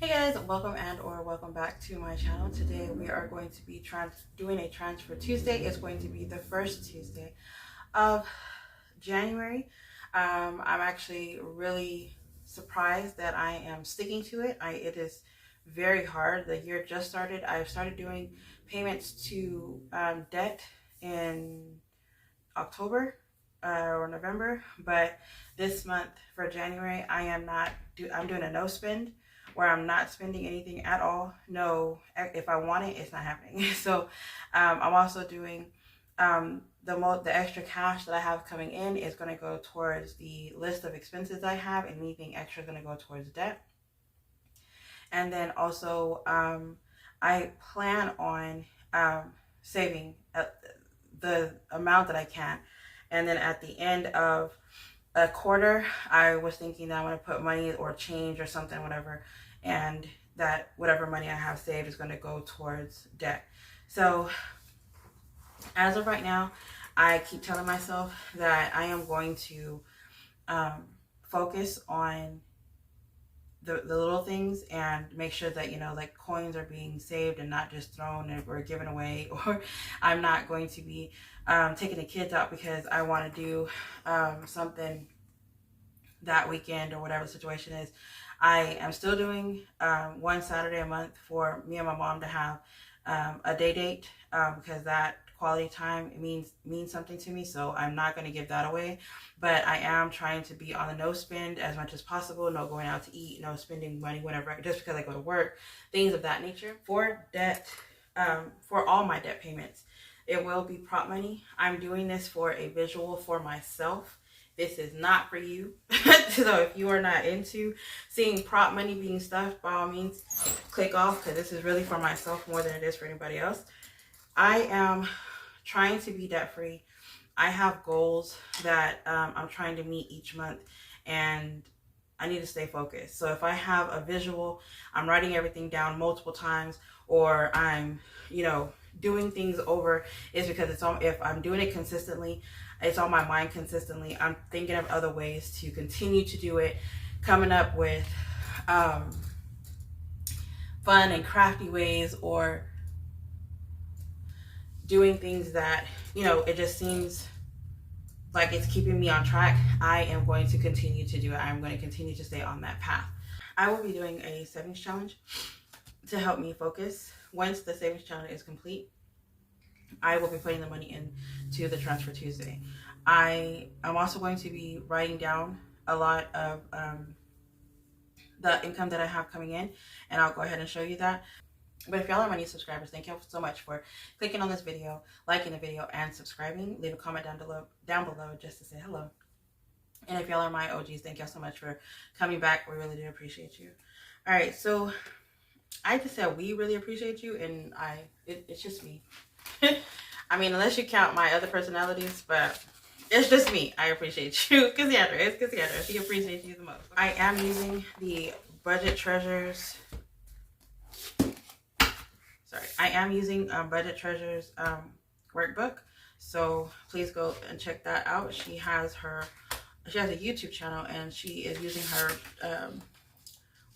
Hey guys, welcome back to my channel. Today we are going to be doing a transfer Tuesday. It's going to be the first Tuesday of January. I'm actually really surprised that I am sticking to it. It is very hard. The year just started. I've started doing payments to debt in October or November, but this month for January, I'm doing a no spend where I'm not spending anything at all. No, if I want it, it's not happening. So I'm also doing the extra cash that I have coming in is going to go towards the list of expenses I have, and anything extra is going to go towards debt. And then also I plan on saving the amount that I can. And then at the end of a quarter, I was thinking that I'm going to put money or change or something, whatever, and that whatever money I have saved is going to go towards debt. So as of right now, I keep telling myself that I am going to focus on the little things and make sure that, like coins are being saved and not just thrown or given away, or I'm not going to be taking the kids out because I want to do something that weekend or whatever the situation is. I am still doing one Saturday a month for me and my mom to have a day date because that quality time means something to me, so I'm not going to give that away. But I am trying to be on the no spend as much as possible. No going out to eat, no spending money whenever, just because I go to work, things of that nature. For debt, for all my debt payments, it will be prop money. I'm doing this for a visual for myself. This is not for you. So if you are not into seeing prop money being stuffed, by all means click off, because this is really for myself more than it is for anybody else. I am trying to be debt free. I have goals that I'm trying to meet each month, and I need to stay focused. So if I have a visual, I'm writing everything down multiple times, or I'm, doing things over, is because if I'm doing it consistently, it's on my mind consistently. I'm thinking of other ways to continue to do it, coming up with fun and crafty ways, or doing things that, it just seems like it's keeping me on track. I am going to continue to do it. I'm going to continue to stay on that path. I will be doing a savings challenge to help me focus. Once the savings challenge is complete, I will be putting the money into the Transfer Tuesday. I am also going to be writing down a lot of the income that I have coming in, and I'll go ahead and show you that. But if y'all are my new subscribers, thank you so much for clicking on this video, liking the video, and subscribing. Leave a comment down below just to say hello. And if y'all are my OGs, thank y'all so much for coming back. We really do appreciate you. All right, so I just said we really appreciate you, and it's just me. I mean, unless you count my other personalities, but it's just me. I appreciate you. Cassandra, it's Cassandra. She appreciates you the most. I am using the Budget Treasures. I am using Budget Treasures workbook. So please go and check that out. She has a YouTube channel, and she is using her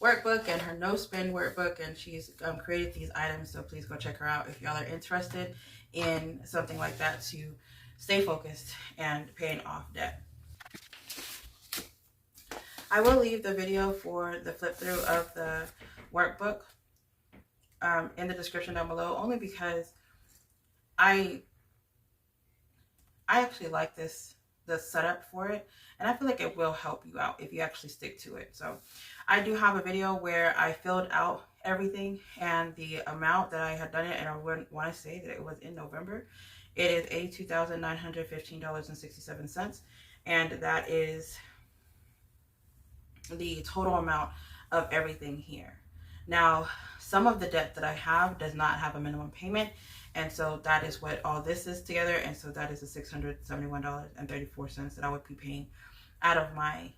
workbook and her no spend workbook, and she's created these items. So please go check her out if y'all are interested in something like that to stay focused and paying off debt. I will leave the video for the flip through of the workbook in the description down below, only because I actually like the setup for it, and I feel like it will help you out if you actually stick to it. So I do have a video where I filled out everything and the amount that I had done it, and I want to say that it was in November. It is $82,915.67, and that is the total amount of everything here. Now, some of the debt that I have does not have a minimum payment, and so that is what all this is together, and so that is the $671.34 that I would be paying out of my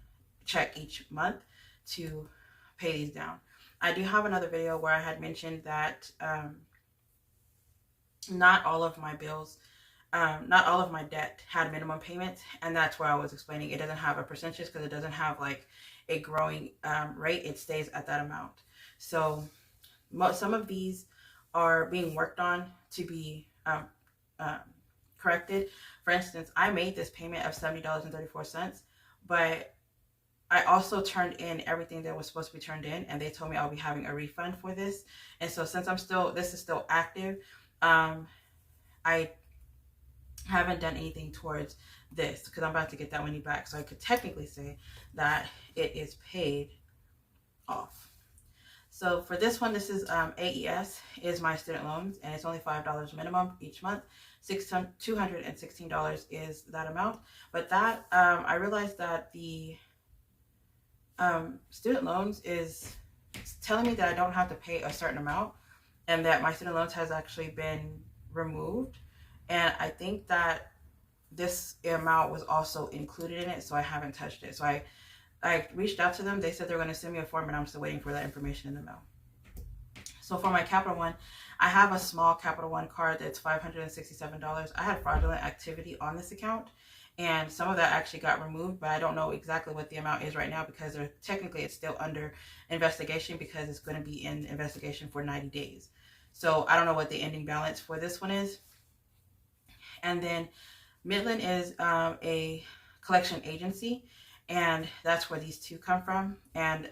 check each month to pay these down. I do have another video where I had mentioned that not all of my bills, not all of my debt had minimum payments, and that's where I was explaining it doesn't have a percentage because it doesn't have like a growing rate. It stays at that amount. So some of these are being worked on to be um, corrected. For instance, I made this payment of $70.34, but I also turned in everything that was supposed to be turned in, and they told me I'll be having a refund for this. And so since this is still active, I haven't done anything towards this because I'm about to get that money back. So I could technically say that it is paid off. So for this one, this is AES is my student loans, and it's only $5 minimum each month. $216 is that amount. But that I realized that the student loans is telling me that I don't have to pay a certain amount, and that my student loans has actually been removed. And I think that this amount was also included in it, so I haven't touched it. So I reached out to them. They said they're going to send me a form, and I'm still waiting for that information in the mail. So for my Capital One, I have a small Capital One card that's $567. I had fraudulent activity on this account, and some of that actually got removed, but I don't know exactly what the amount is right now because technically it's still under investigation because it's going to be in investigation for 90 days. So I don't know what the ending balance for this one is. And then Midland is a collection agency, and that's where these two come from. And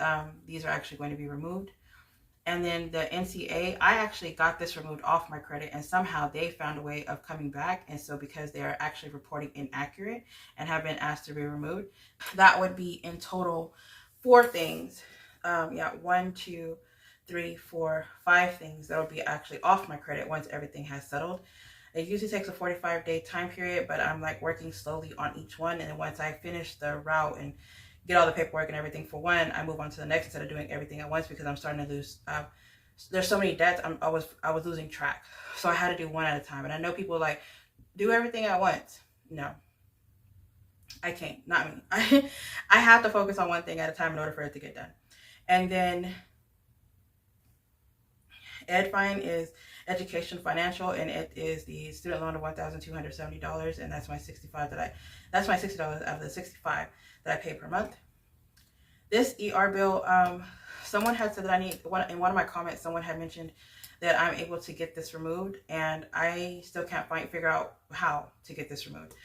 these are actually going to be removed. And then the NCA, I actually got this removed off my credit, and somehow they found a way of coming back. And so because they are actually reporting inaccurate and have been asked to be removed, that would be in total 4 things. 1, 2, 3, 4, 5 things that would be actually off my credit once everything has settled. It usually takes a 45-day time period, but I'm like working slowly on each one. And then once I finish the route and get all the paperwork and everything for one, I move on to the next instead of doing everything at once because I'm starting to lose. There's so many debts. I was losing track. So I had to do one at a time. And I know people like, do everything at once. No, I can't. Not me. I have to focus on one thing at a time in order for it to get done. And then EdFine is Education Financial, and it is the student loan of $1,270, and that's my $65 that's my $60 out of the $65 that I pay per month. This ER bill, someone had said that in one of my comments, someone had mentioned that I'm able to get this removed, and I still can't figure out how to get this removed.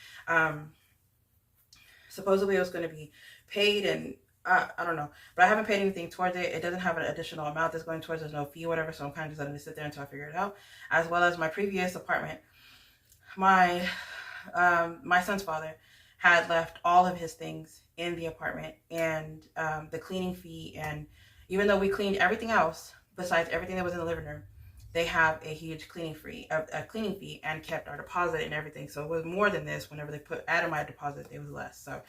Supposedly it was going to be paid, and I don't know, but I haven't paid anything towards it. It doesn't have an additional amount that's going towards. There's no fee or whatever, so I'm kind of just letting it sit there until I figure it out. As well as my previous apartment, my son's father had left all of his things in the apartment, and the cleaning fee, and even though we cleaned everything else besides everything that was in the living room, they have a huge cleaning fee and kept our deposit and everything. So it was more than this. Whenever they added my deposit, it was less. So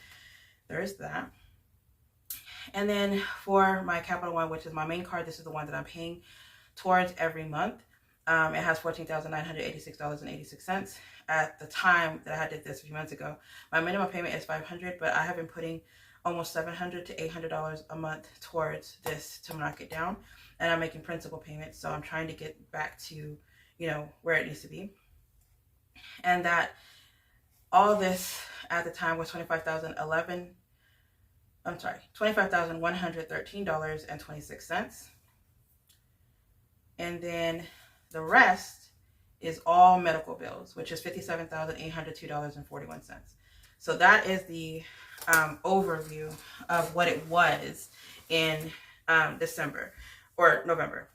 there is that. And then for my Capital One, which is my main card, this is the one that I'm paying towards every month. It has $14,986.86. At the time that I did this a few months ago, my minimum payment is $500, but I have been putting almost $700 to $800 a month towards this to knock it down. And I'm making principal payments, so I'm trying to get back to, where it needs to be. And that all this at the time was $25,113.26. And then the rest is all medical bills, which is $57,802.41. So that is the overview of what it was in December or November.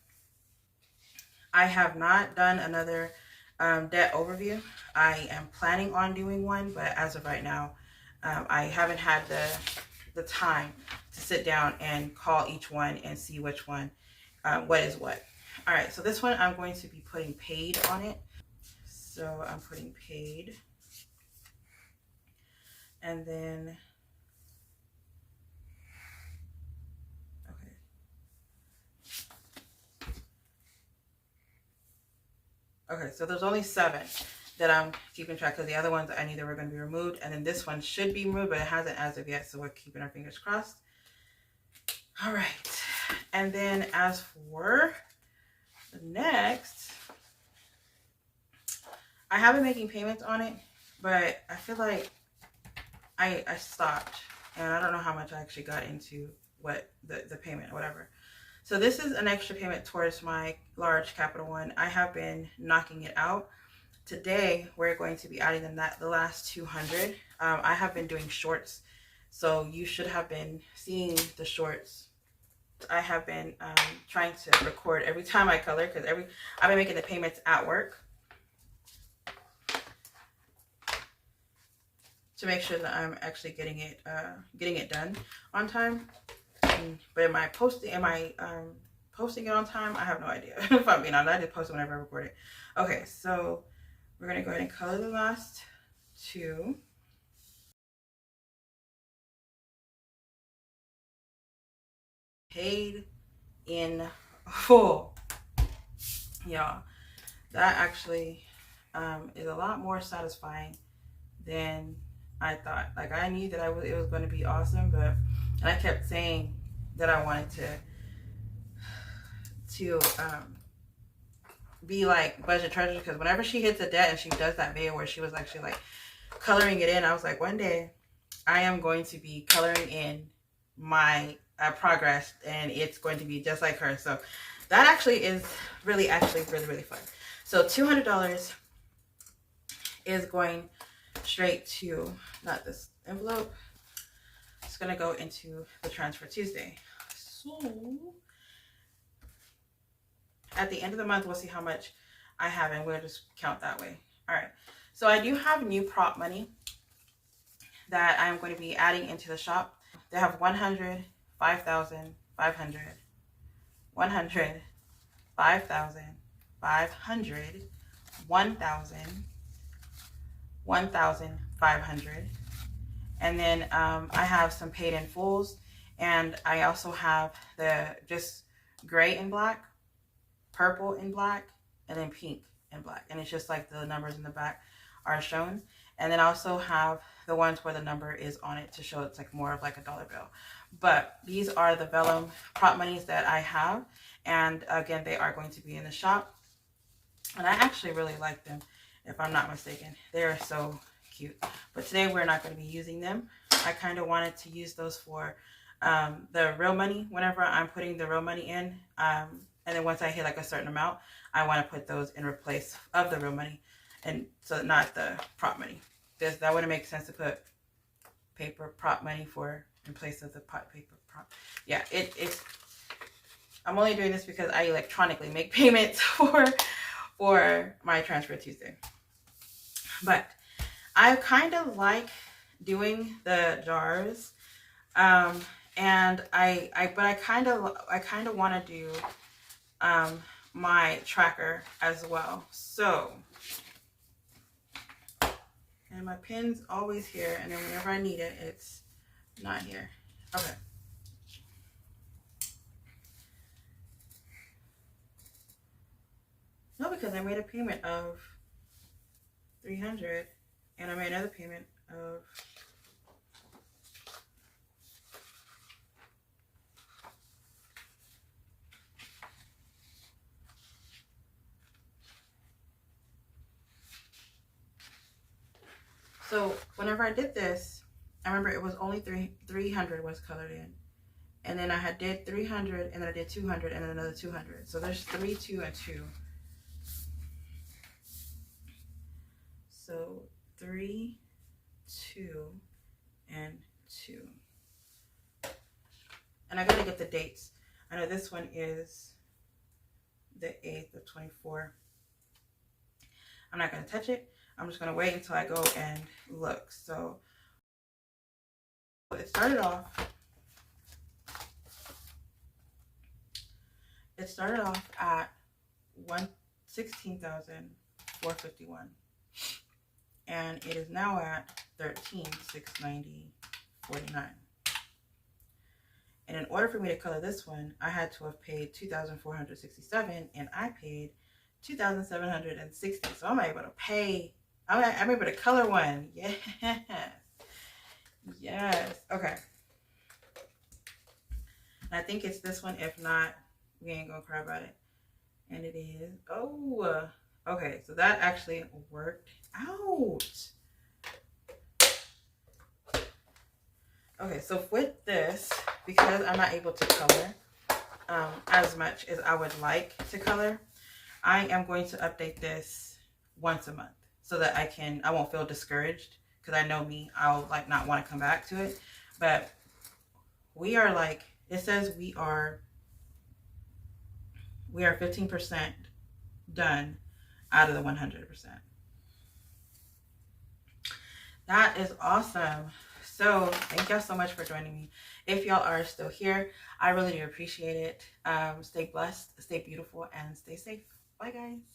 I have not done another debt overview. I am planning on doing one, but as of right now, I haven't had the time to sit down and call each one and see which one, what is what. All right, so this one I'm going to be putting paid on it. So I'm putting paid. And then, okay, so there's only 7 that I'm keeping track of. The other ones I knew they were going to be removed. And then this one should be removed, but it hasn't as of yet. So we're keeping our fingers crossed. All right. And then as for the next, I have been making payments on it, but I feel like I stopped. And I don't know how much I actually got into what the payment or whatever. So this is an extra payment towards my large Capital One. I have been knocking it out. Today, we're going to be adding the last 200. I have been doing shorts, so you should have been seeing the shorts. I have been trying to record every time I color, because I've been making the payments at work to make sure that I'm actually getting it done on time. But am I posting it on time? I have no idea. If I'm being honest, I just post it whenever I record it. Okay, so we're gonna go ahead and color the last two. Paid in full, y'all. That actually is a lot more satisfying than I thought. Like, I knew that it was going to be awesome, and I kept saying that I wanted to be like Budget Treasure, because whenever she hits a debt and she does that video where she was actually like coloring it in, I was like, one day I am going to be coloring in my progress, and it's going to be just like her. So that actually is really fun. So $200 is going straight to, not this envelope, it's going to go into the Transfer Tuesday. So at the end of the month, we'll see how much I have, and we'll just count that way. All right, so I do have new prop money that I'm going to be adding into the shop. They have 100, 5,000, 500, 100, 5,000, 500, 1,000, 1,500. And then I have some paid in fulls, and I also have the just gray and black, purple and black, and then pink and black. And it's just like the numbers in the back are shown. And then I also have the ones where the number is on it to show it's like more of like a dollar bill. But these are the vellum prop monies that I have. And again, they are going to be in the shop. And I actually really like them, if I'm not mistaken. They are so cute. But today we're not going to be using them. I kind of wanted to use those for the real money whenever I'm putting the real money in. And then once I hit like a certain amount, I want to put those in replace of the real money. And so not the prop money. That wouldn't make sense to put paper prop money in place of the paper prop. Yeah, I'm only doing this because I electronically make payments for my Transfer Tuesday. But I kind of like doing the jars, and I kind of want to do my tracker as well. So, and my pen's always here, and then whenever I need it, it's not here. Okay. No, because I made a payment of 300, and I made another payment of so whenever I did this, I remember it was only 300 was colored in. And then I did 300, and then I did 200, and then another 200. So there's 3, 2, and 2. So 3, 2, and 2. And I gotta get the dates. I know this one is the 8th of 24. I'm not gonna touch it. I'm just gonna wait until I go and look. So it started off at 16,451, and it is now at 13,690.49. And in order for me to color this one, I had to have paid 2,467, and I paid 2,760. So I'm able to pay. I'm able to color one. Yes. Yes. Okay. And I think it's this one. If not, we ain't gonna cry about it. And it is. Oh. Okay. So that actually worked out. Okay. So with this, because I'm not able to color, as much as I would like to color. I am going to update this once a month so that I won't feel discouraged, because I know me, I'll like not want to come back to it. But we are like, it says we are 15% done out of the 100%. That is awesome. So thank y'all so much for joining me. If y'all are still here, I really do appreciate it. Stay blessed, stay beautiful, and stay safe. Bye, guys.